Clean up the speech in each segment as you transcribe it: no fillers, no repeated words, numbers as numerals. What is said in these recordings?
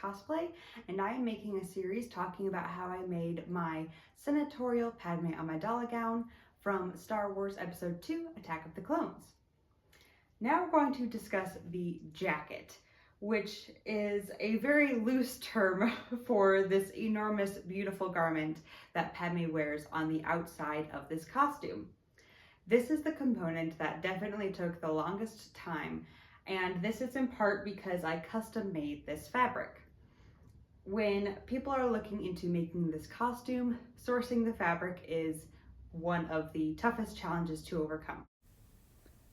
Cosplay, and I am making a series talking about how I made my senatorial Padme Amidala gown from Star Wars Episode 2, Attack of the Clones. Now we're going to discuss the jacket, which is a very loose term for this enormous, beautiful garment that Padme wears on the outside of this costume. This is the component that definitely took the longest time, and this is in part because I custom made this fabric. When people are looking into making this costume, sourcing the fabric is one of the toughest challenges to overcome.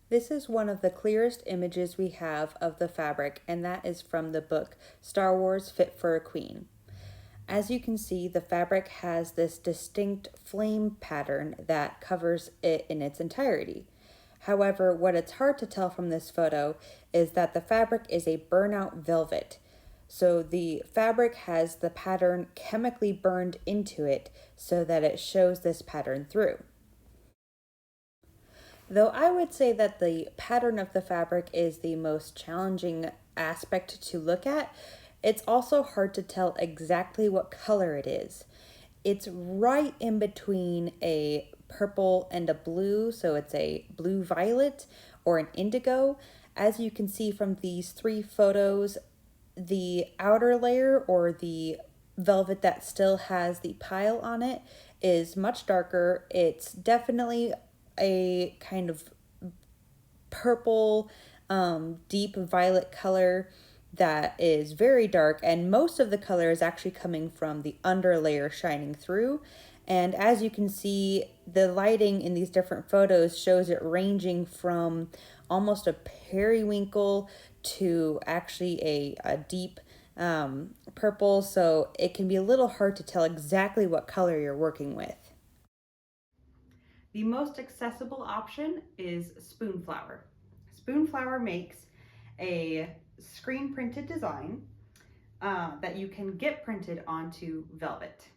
This is one of the clearest images we have of the fabric, and that is from the book Star Wars Fit for a Queen. As you can see, the fabric has this distinct flame pattern that covers it in its entirety. However, what it's hard to tell from this photo is that the fabric is a burnout velvet. So the fabric has the pattern chemically burned into it so that it shows this pattern through. Though I would say that the pattern of the fabric is the most challenging aspect to look at, it's also hard to tell exactly what color it is. It's right in between a purple and a blue, so it's a blue violet or an indigo. As you can see from these three photos, the outer layer or the velvet that still has the pile on it is much darker. It's definitely a kind of purple, deep violet color that is very dark, and most of the color is actually coming from the underlayer shining through. And as you can see, the lighting in these different photos shows it ranging from almost a periwinkle to actually a deep purple, so it can be a little hard to tell exactly what color you're working with. The most accessible option is Spoonflower. Spoonflower makes a screen printed design that you can get printed onto velvet.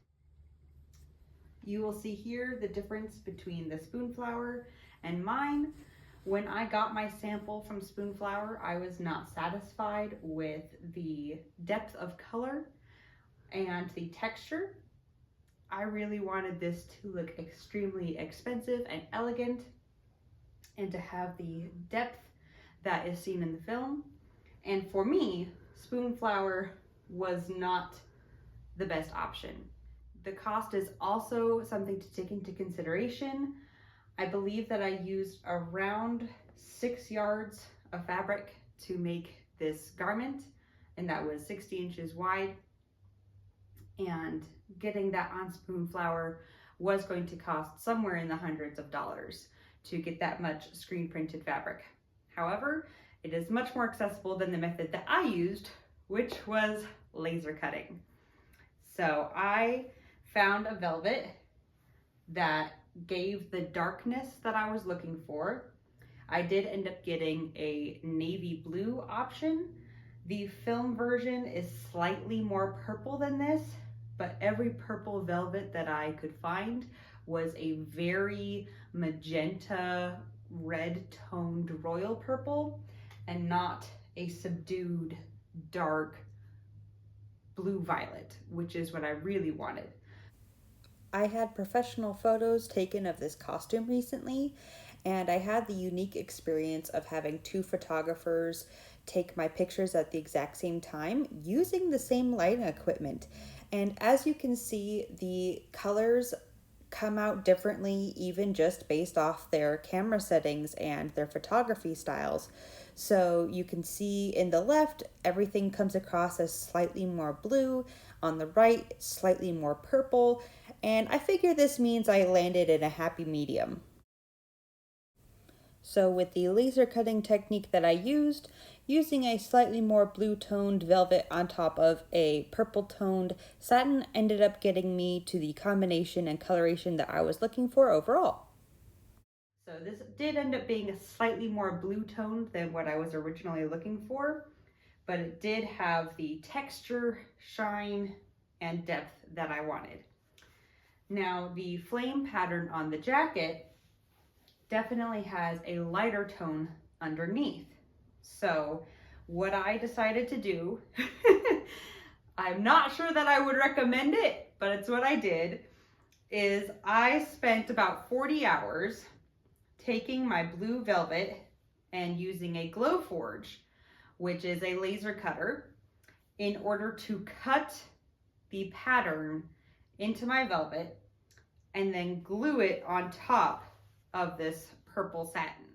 You will see here the difference between the Spoonflower and mine. When I got my sample from Spoonflower, I was not satisfied with the depth of color and the texture. I really wanted this to look extremely expensive and elegant and to have the depth that is seen in the film. And for me, Spoonflower was not the best option. The cost is also something to take into consideration. I believe that I used around 6 yards of fabric to make this garment, and that was 60 inches wide. And getting that on Spoonflower was going to cost somewhere in the hundreds of dollars to get that much screen printed fabric. However, it is much more accessible than the method that I used, which was laser cutting. So I found a velvet that gave the darkness that I was looking for. I did end up getting a navy blue option. The film version is slightly more purple than this, but every purple velvet that I could find was a very magenta red toned royal purple and not a subdued dark blue violet, which is what I really wanted. I had professional photos taken of this costume recently, and I had the unique experience of having two photographers take my pictures at the exact same time using the same lighting equipment. And as you can see, the colors come out differently even just based off their camera settings and their photography styles. So you can see in the left, everything comes across as slightly more blue. On the right, slightly more purple. And I figure this means I landed in a happy medium. So with the laser cutting technique that I used, using a slightly more blue toned velvet on top of a purple toned satin ended up getting me to the combination and coloration that I was looking for overall. So this did end up being a slightly more blue toned than what I was originally looking for, but it did have the texture, shine, and depth that I wanted. Now the flame pattern on the jacket definitely has a lighter tone underneath. So what I decided to do I'm not sure that I would recommend it, but it's what I did, is I spent about 40 hours taking my blue velvet and using a Glowforge, which is a laser cutter, in order to cut the pattern into my velvet and then glue it on top of this purple satin.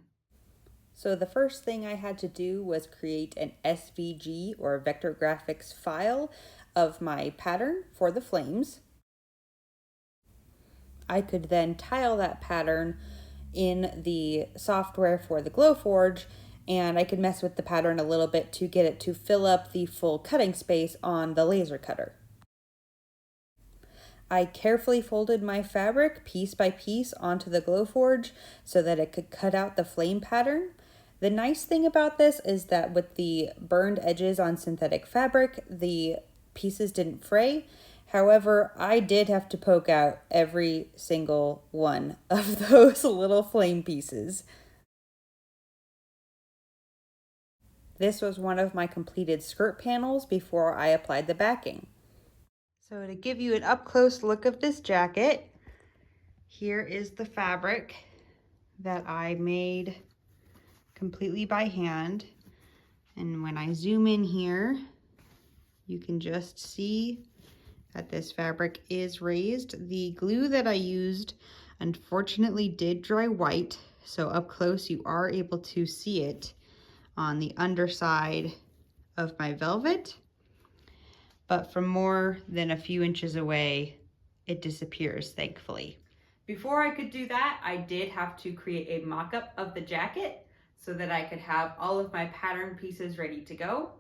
So the first thing I had to do was create an SVG or vector graphics file of my pattern for the flames. I could then tile that pattern in the software for the Glowforge, and I could mess with the pattern a little bit to get it to fill up the full cutting space on the laser cutter. I carefully folded my fabric piece by piece onto the Glowforge so that it could cut out the flame pattern. The nice thing about this is that with the burned edges on synthetic fabric, the pieces didn't fray. However, I did have to poke out every single one of those little flame pieces. This was one of my completed skirt panels before I applied the backing. So to give you an up-close look of this jacket, here is the fabric that I made completely by hand. And when I zoom in here, you can just see that this fabric is raised. The glue that I used unfortunately did dry white, so up close you are able to see it on the underside of my velvet, but from more than a few inches away, it disappears, thankfully. Before I could do that, I did have to create a mock-up of the jacket so that I could have all of my pattern pieces ready to go.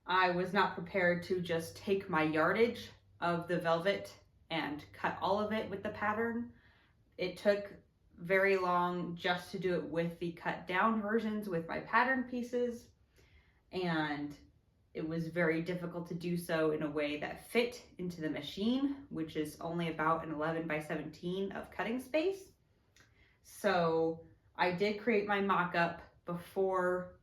I was not prepared to just take my yardage of the velvet and cut all of it with the pattern. It took very long just to do it with the cut down versions with my pattern pieces, and it was very difficult to do so in a way that fit into the machine, which is only about an 11 by 17 of cutting space. So I did create my mock-up before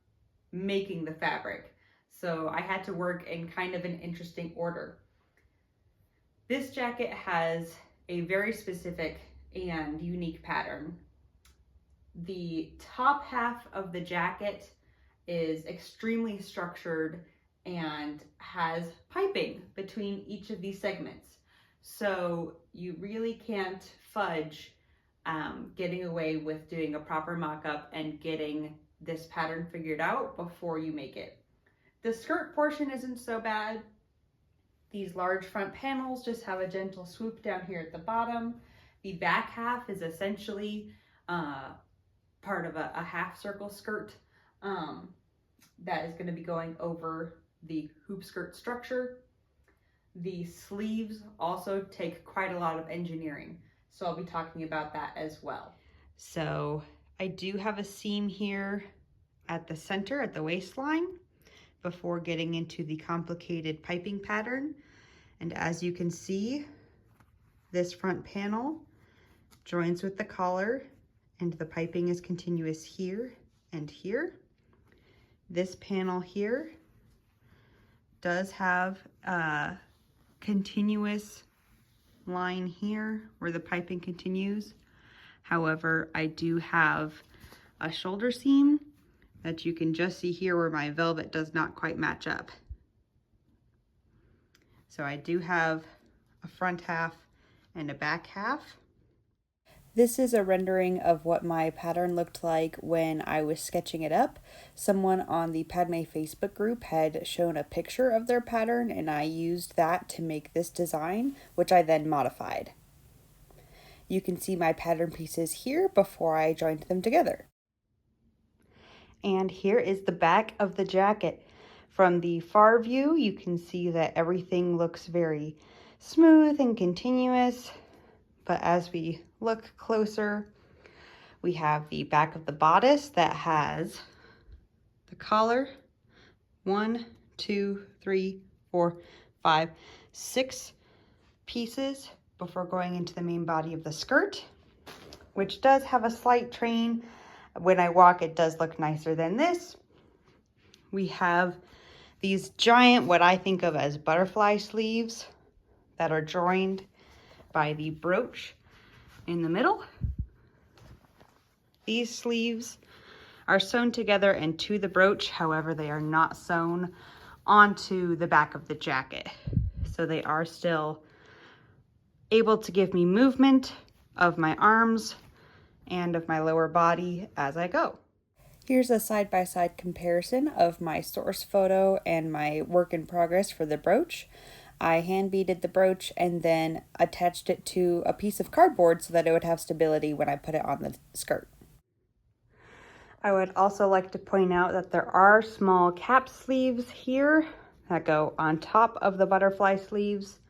making the fabric. So I had to work in kind of an interesting order. This jacket has a very specific and unique pattern. The top half of the jacket is extremely structured and has piping between each of these segments. So you really can't fudge getting away with doing a proper mock-up and getting this pattern figured out before you make it. The skirt portion isn't so bad. These large front panels just have a gentle swoop down here at the bottom. The back half is essentially part of a half circle skirt that is going to be going over the hoop skirt structure. The sleeves also take quite a lot of engineering, so I'll be talking about that as well. So I do have a seam here at the center, at the waistline, before getting into the complicated piping pattern. And as you can see, this front panel joins with the collar, and the piping is continuous here and here. This panel here does have a continuous line here where the piping continues. However, I do have a shoulder seam that you can just see here where my velvet does not quite match up. So I do have a front half and a back half. This is a rendering of what my pattern looked like when I was sketching it up. Someone on the Padmé Facebook group had shown a picture of their pattern, and I used that to make this design, which I then modified. You can see my pattern pieces here before I joined them together. And here is the back of the jacket. From the far view, you can see that everything looks very smooth and continuous. But as we look closer, we have the back of the bodice that has the collar, 1, 2, 3, 4, 5, 6 pieces before going into the main body of the skirt, which does have a slight train. When I walk, it does look nicer than this. We have these giant, what I think of as butterfly sleeves that are joined by the brooch in the middle. These sleeves are sewn together into the brooch, however, they are not sewn onto the back of the jacket. So they are still able to give me movement of my arms and of my lower body as I go. Here's a side-by-side comparison of my source photo and my work in progress for the brooch. I hand beaded the brooch and then attached it to a piece of cardboard so that it would have stability when I put it on the skirt. I would also like to point out that there are small cap sleeves here that go on top of the butterfly sleeves.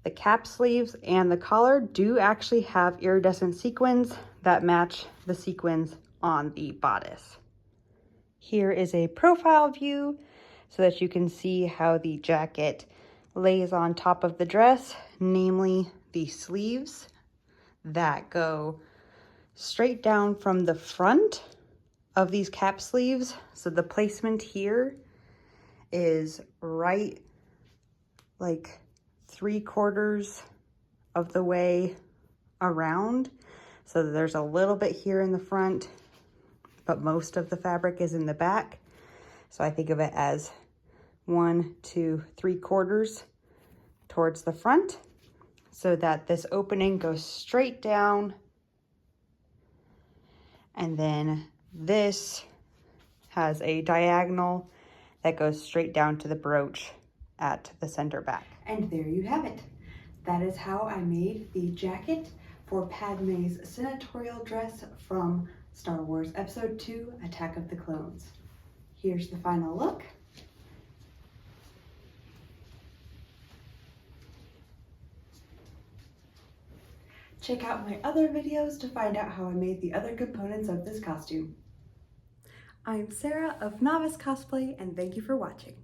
The cap sleeves and the collar do actually have iridescent sequins that match the sequins on the bodice. Here is a profile view so that you can see how the jacket lays on top of the dress, namely the sleeves that go straight down from the front of these cap sleeves. So the placement here is right like 3/4 of the way around. So there's a little bit here in the front, but most of the fabric is in the back. So I think of it as 1 to 3/4 towards the front, so that this opening goes straight down, and then this has a diagonal that goes straight down to the brooch at the center back. And there you have it. That is how I made the jacket for Padme's senatorial dress from Star Wars Episode 2, Attack of the Clones. Here's the final look. Check out my other videos to find out how I made the other components of this costume. I'm Sarah of Novice Cosplay, and thank you for watching.